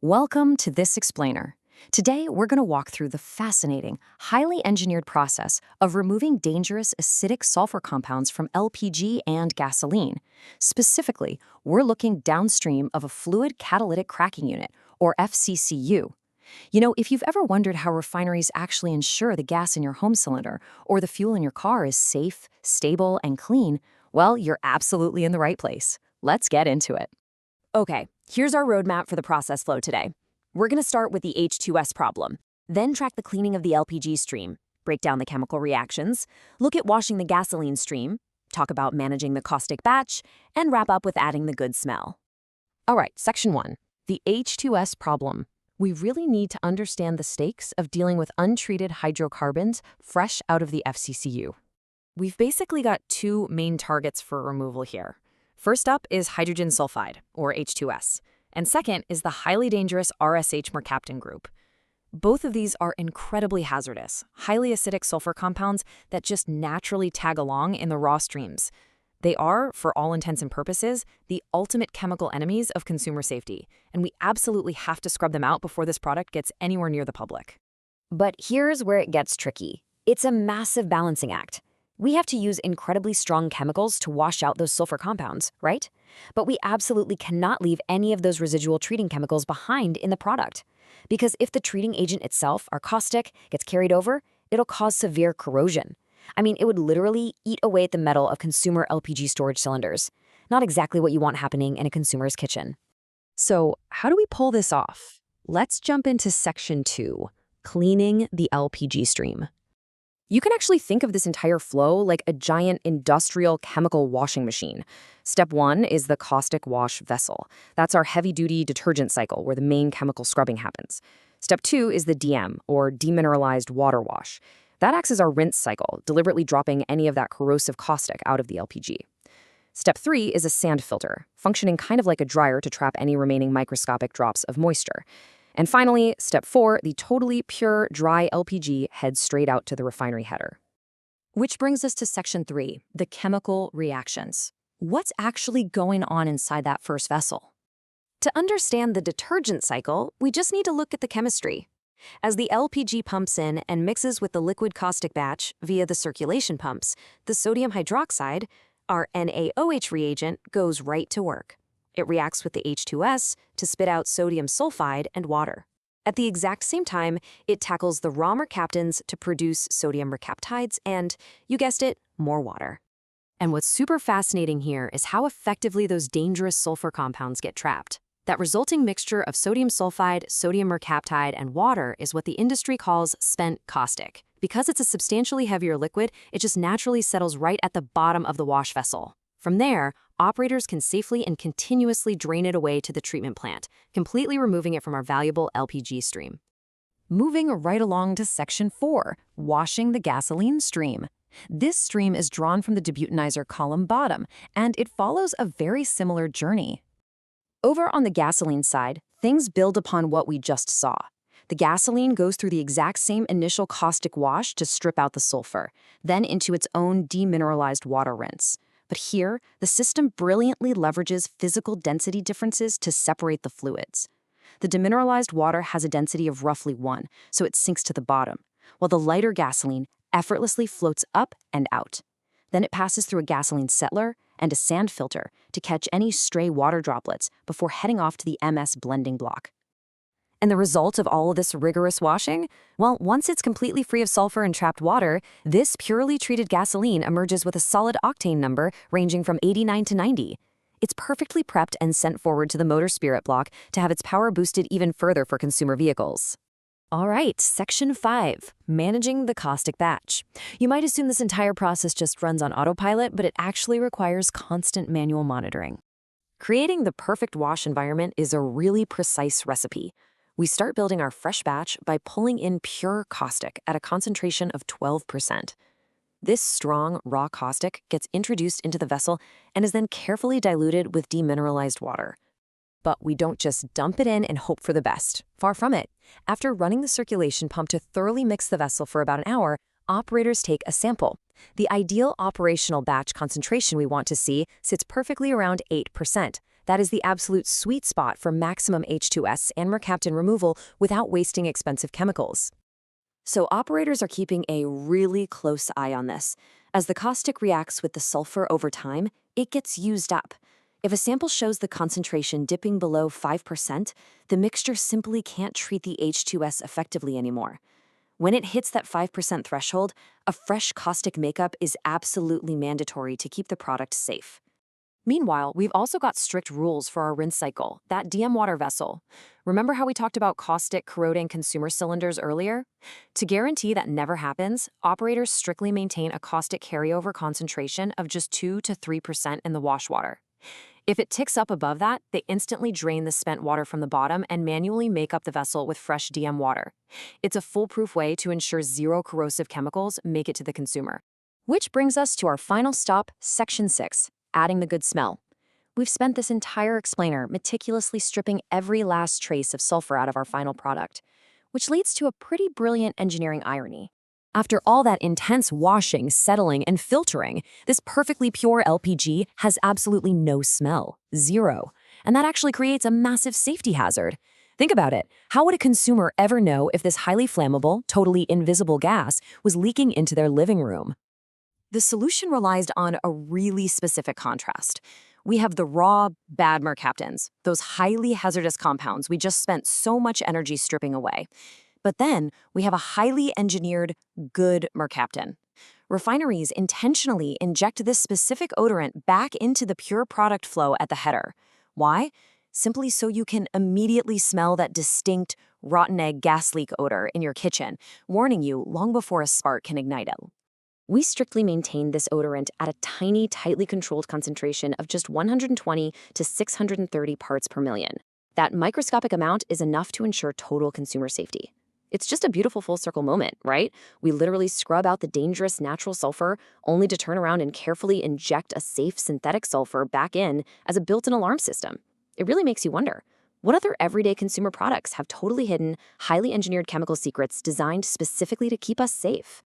Welcome to this explainer. Today, we're going to walk through the fascinating, highly engineered process of removing dangerous acidic sulfur compounds from LPG and gasoline. Specifically, we're looking downstream of a fluid catalytic cracking unit, or FCCU. If you've ever wondered how refineries actually ensure the gas in your home cylinder or the fuel in your car is safe, stable, and clean, well, you're absolutely in the right place. Let's get into it. Okay, here's our roadmap for the process flow today. We're going to start with the H2S problem, then track the cleaning of the LPG stream, break down the chemical reactions, look at washing the gasoline stream, talk about managing the caustic batch, and wrap up with adding the good smell. All right, section 1, the H2S problem. We really need to understand the stakes of dealing with untreated hydrocarbons fresh out of the FCCU. We've basically got two main targets for removal here. First up is hydrogen sulfide, or H2S, and second is the highly dangerous RSH mercaptan group. Both of these are incredibly hazardous, highly acidic sulfur compounds that just naturally tag along in the raw streams. They are, for all intents and purposes, the ultimate chemical enemies of consumer safety, and we absolutely have to scrub them out before this product gets anywhere near the public. But here's where it gets tricky. It's a massive balancing act. We have to use incredibly strong chemicals to wash out those sulfur compounds, right? But we absolutely cannot leave any of those residual treating chemicals behind in the product. Because if the treating agent itself, our caustic, gets carried over, it'll cause severe corrosion. It would literally eat away at the metal of consumer LPG storage cylinders. Not exactly what you want happening in a consumer's kitchen. So, how do we pull this off? Let's jump into section 2, cleaning the LPG stream. You can actually think of this entire flow like a giant industrial chemical washing machine. Step 1 is the caustic wash vessel. That's our heavy-duty detergent cycle where the main chemical scrubbing happens. Step 2 is the DM, or demineralized water wash. That acts as our rinse cycle, deliberately dropping any of that corrosive caustic out of the LPG. Step 3 is a sand filter, functioning kind of like a dryer to trap any remaining microscopic drops of moisture. And finally, step 4, the totally pure, dry LPG heads straight out to the refinery header. Which brings us to section 3, the chemical reactions. What's actually going on inside that first vessel? To understand the detergent cycle, we just need to look at the chemistry. As the LPG pumps in and mixes with the liquid caustic batch via the circulation pumps, the sodium hydroxide, our NaOH reagent, goes right to work. It reacts with the H2S to spit out sodium sulfide and water. At the exact same time, it tackles the raw mercaptans to produce sodium mercaptides and, you guessed it, more water. And what's super fascinating here is how effectively those dangerous sulfur compounds get trapped. That resulting mixture of sodium sulfide, sodium mercaptide, and water is what the industry calls spent caustic. Because it's a substantially heavier liquid, it just naturally settles right at the bottom of the wash vessel. From there, operators can safely and continuously drain it away to the treatment plant, completely removing it from our valuable LPG stream. Moving right along to section 4, washing the gasoline stream. This stream is drawn from the debutanizer column bottom, and it follows a very similar journey. Over on the gasoline side, things build upon what we just saw. The gasoline goes through the exact same initial caustic wash to strip out the sulfur, then into its own demineralized water rinse. But here, the system brilliantly leverages physical density differences to separate the fluids. The demineralized water has a density of roughly 1, so it sinks to the bottom, while the lighter gasoline effortlessly floats up and out. Then it passes through a gasoline settler and a sand filter to catch any stray water droplets before heading off to the MS blending block. And the result of all of this rigorous washing? Well, once it's completely free of sulfur and trapped water, this purely treated gasoline emerges with a solid octane number ranging from 89 to 90. It's perfectly prepped and sent forward to the motor spirit block to have its power boosted even further for consumer vehicles. All right, section 5, managing the caustic batch. You might assume this entire process just runs on autopilot, but it actually requires constant manual monitoring. Creating the perfect wash environment is a really precise recipe. We start building our fresh batch by pulling in pure caustic at a concentration of 12%. This strong, raw caustic gets introduced into the vessel and is then carefully diluted with demineralized water. But we don't just dump it in and hope for the best. Far from it. After running the circulation pump to thoroughly mix the vessel for about an hour, operators take a sample. The ideal operational batch concentration we want to see sits perfectly around 8%. That is the absolute sweet spot for maximum H2S and mercaptan removal without wasting expensive chemicals. So operators are keeping a really close eye on this. As the caustic reacts with the sulfur over time, it gets used up. If a sample shows the concentration dipping below 5%, the mixture simply can't treat the H2S effectively anymore. When it hits that 5% threshold, a fresh caustic makeup is absolutely mandatory to keep the product safe. Meanwhile, we've also got strict rules for our rinse cycle, that DM water vessel. Remember how we talked about caustic corroding consumer cylinders earlier? To guarantee that never happens, operators strictly maintain a caustic carryover concentration of just 2 to 3% in the wash water. If it ticks up above that, they instantly drain the spent water from the bottom and manually make up the vessel with fresh DM water. It's a foolproof way to ensure zero corrosive chemicals make it to the consumer. Which brings us to our final stop, Section 6. Adding the good smell. We've spent this entire explainer meticulously stripping every last trace of sulfur out of our final product, which leads to a pretty brilliant engineering irony. After all that intense washing, settling, and filtering, this perfectly pure LPG has absolutely no smell, zero, and that actually creates a massive safety hazard. Think about it. How would a consumer ever know if this highly flammable, totally invisible gas was leaking into their living room? The solution relies on a really specific contrast. We have the raw, bad mercaptans, those highly hazardous compounds we just spent so much energy stripping away. But then we have a highly engineered, good mercaptan. Refineries intentionally inject this specific odorant back into the pure product flow at the header. Why? Simply so you can immediately smell that distinct, rotten egg gas leak odor in your kitchen, warning you long before a spark can ignite it. We strictly maintain this odorant at a tiny, tightly controlled concentration of just 120 to 630 parts per million. That microscopic amount is enough to ensure total consumer safety. It's just a beautiful full circle moment, right? We literally scrub out the dangerous natural sulfur, only to turn around and carefully inject a safe synthetic sulfur back in as a built-in alarm system. It really makes you wonder, what other everyday consumer products have totally hidden, highly engineered chemical secrets designed specifically to keep us safe?